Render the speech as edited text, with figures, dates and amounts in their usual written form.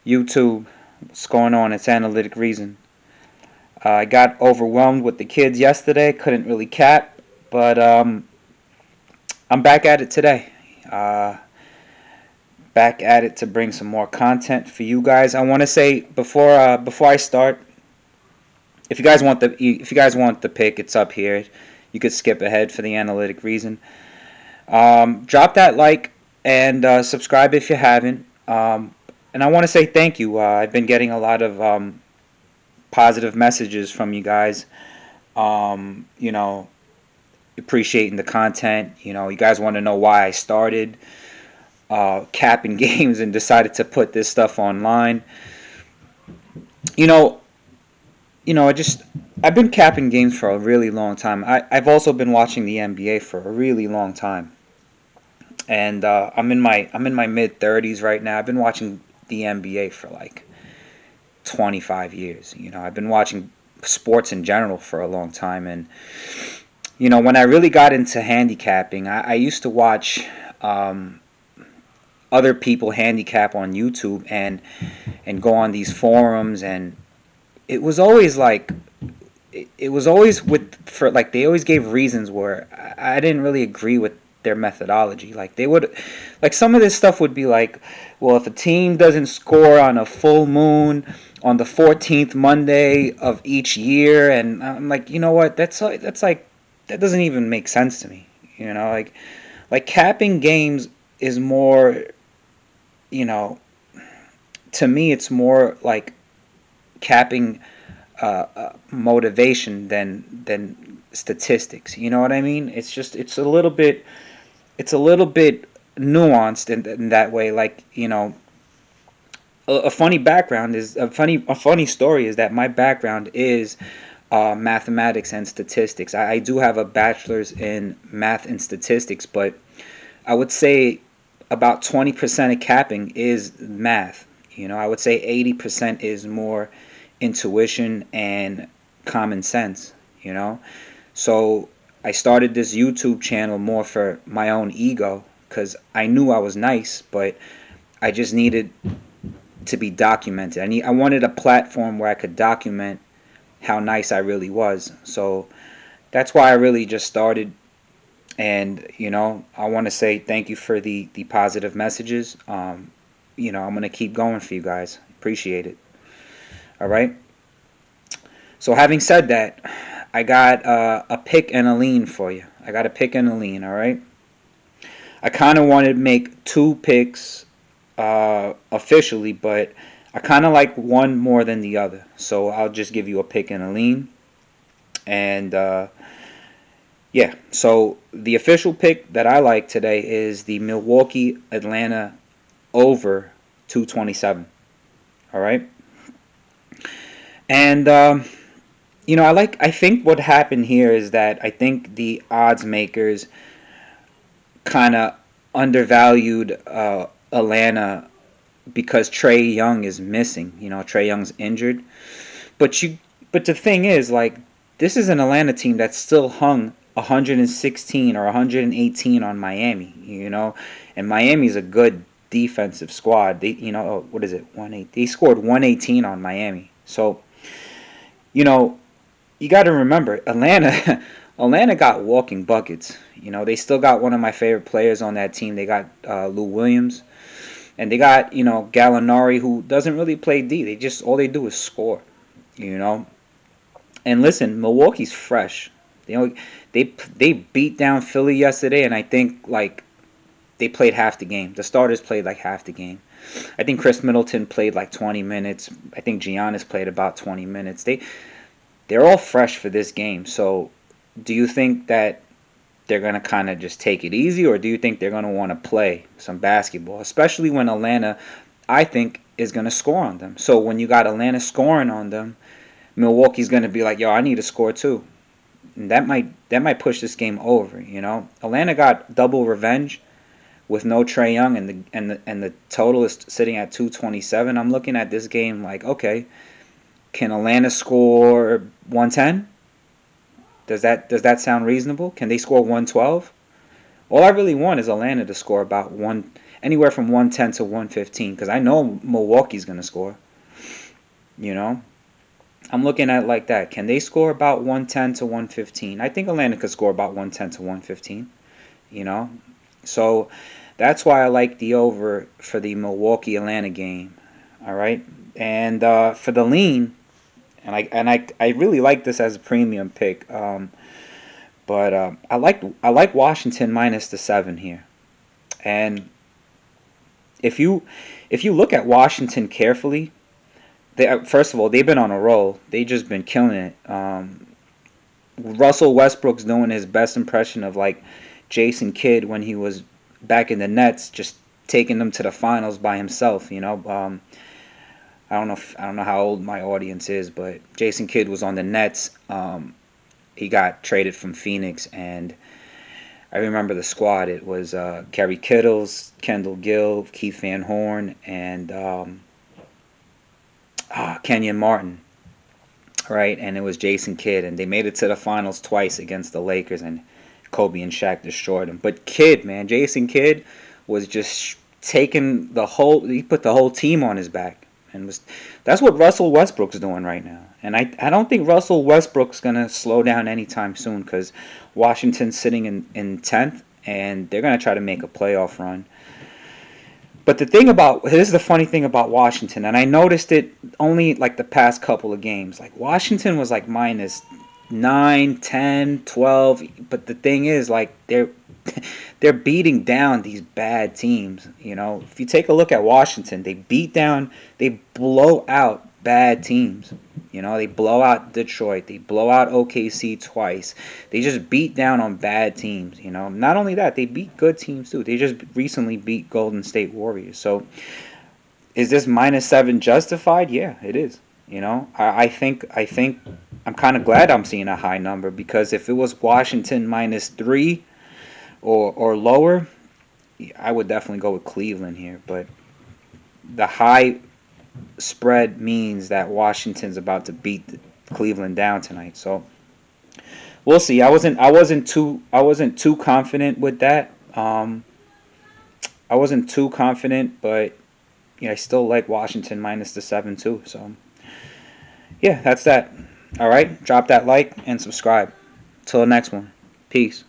YouTube. What's going on? It's Analytic Reason. I got overwhelmed with the kids yesterday. Couldn't really cap, but I'm back at it today. Uh, Back at it to bring some more content for you guys. I want to say before I start, if you guys want the pick, it's up here. You could skip ahead for the Analytic Reason. Drop that like and subscribe if you haven't. And I want to say thank you. I've been getting a lot of positive messages from you guys. You know, appreciating the content. You know, you guys want to know why I started capping games and decided to put this stuff online. You know, I've been capping games for a really long time. I've also been watching the NBA for a really long time, and I'm in my mid 30s right now. I've been watching the NBA for like 25 years. You know, I've been watching sports in general for a long time, and when I really got into handicapping, I used to watch other people handicap on YouTube and go on these forums, and it was always like it was always with for like they always gave reasons where I didn't really agree with their methodology. Like they would, like some of this stuff would be like, well, if a team doesn't score on a full moon on the 14th Monday of each year, and I'm like, you know what? That's like that doesn't even make sense to me. Like capping games is more, you know, to me it's more like capping motivation than statistics. You know what I mean? It's a little bit nuanced in that way. Like a funny background is a funny story is that my background is mathematics and statistics. I do have a bachelor's in math and statistics, but I would say about 20% of capping is math. I would say 80% is more intuition and common sense, So I started this YouTube channel more for my own ego because I knew I was nice, but I just needed to be documented. I wanted a platform where I could document how nice I really was. So that's why I really just started. And I want to say thank you for the positive messages. I'm gonna keep going for you guys. Appreciate it. All right. So having said that, I got a pick and a lean for you. I got a pick and a lean. All right. I kind of wanted to make two picks officially, but I kind of like one more than the other. So I'll just give you a pick and a lean. And yeah, so the official pick that I like today is the Milwaukee Atlanta over 227. All right. And I think what happened here is that I think the odds makers kind of undervalued Atlanta because Trae Young is missing. Trae Young's injured. But the thing is, like, this is an Atlanta team that still hung 116 or 118 on Miami. And Miami's a good defensive squad. What is it? 1-8. They scored 118 on Miami. So you know, you got to remember, Atlanta, Atlanta got walking buckets. They still got one of my favorite players on that team. They got Lou Williams, and they got Gallinari, who doesn't really play D. All they do is score. You know, and listen, Milwaukee's fresh. They beat down Philly yesterday, and I think like they played half the game. The starters played like half the game. I think Chris Middleton played like 20 minutes. I think Giannis played about 20 minutes. They're all fresh for this game. So, do you think that they're going to kind of just take it easy, or do you think they're going to want to play some basketball, especially when Atlanta, I think, is going to score on them? So, when you got Atlanta scoring on them, Milwaukee's going to be like, yo, I need to score too. And that might push this game over, Atlanta got double revenge with no Trae Young, and the total is sitting at 227. I'm looking at this game like, okay, can Atlanta score 110? Does that sound reasonable? Can they score 112? All I really want is Atlanta to score about one. anywhere from 110 to 115 because I know Milwaukee's going to score. You know, I'm looking at it like that. Can they score about 110 to 115? I think Atlanta could score about 110 to 115. You know, so that's why I like the over for the Milwaukee Atlanta game. All right, and for the lean, and I really like this as a premium pick. But I like Washington minus the 7 here. And if you if you look at Washington carefully, first of all they've been on a roll. They just been killing it. Russell Westbrook's doing his best impression of like Jason Kidd when he was back in the Nets, just taking them to the finals by himself. I don't know how old my audience is, but Jason Kidd was on the Nets. He got traded from Phoenix, and I remember the squad. It was Kerry Kittles, Kendall Gill, Keith Van Horn, and Kenyon Martin, right? And it was Jason Kidd, and they made it to the finals twice against the Lakers, and Kobe and Shaq destroyed them. But Kidd, man, Jason Kidd was just taking the whole. He put the whole team on his back, and was that's what Russell Westbrook's doing right now. And I don't think Russell Westbrook's gonna slow down anytime soon because Washington's sitting in 10th, and they're gonna try to make a playoff run. But this is the funny thing about Washington, and I noticed it only like the past couple of games. Like Washington was like minus 9, 10, 12. But the thing is, like they're beating down these bad teams. If you take a look at Washington, they blow out bad teams. They blow out Detroit, they blow out OKC twice. They just beat down on bad teams. Not only that, they beat good teams too. They just recently beat Golden State Warriors. So, is this minus 7 justified? Yeah, it is. I think I'm kind of glad I'm seeing a high number because if it was Washington minus 3 or lower, I would definitely go with Cleveland here. But the high spread means that Washington's about to beat Cleveland down tonight. So we'll see. I wasn't too confident with that. I wasn't too confident, but I still like Washington minus the 7 too. So yeah, that's that. All right, drop that like and subscribe. Till the next one. Peace.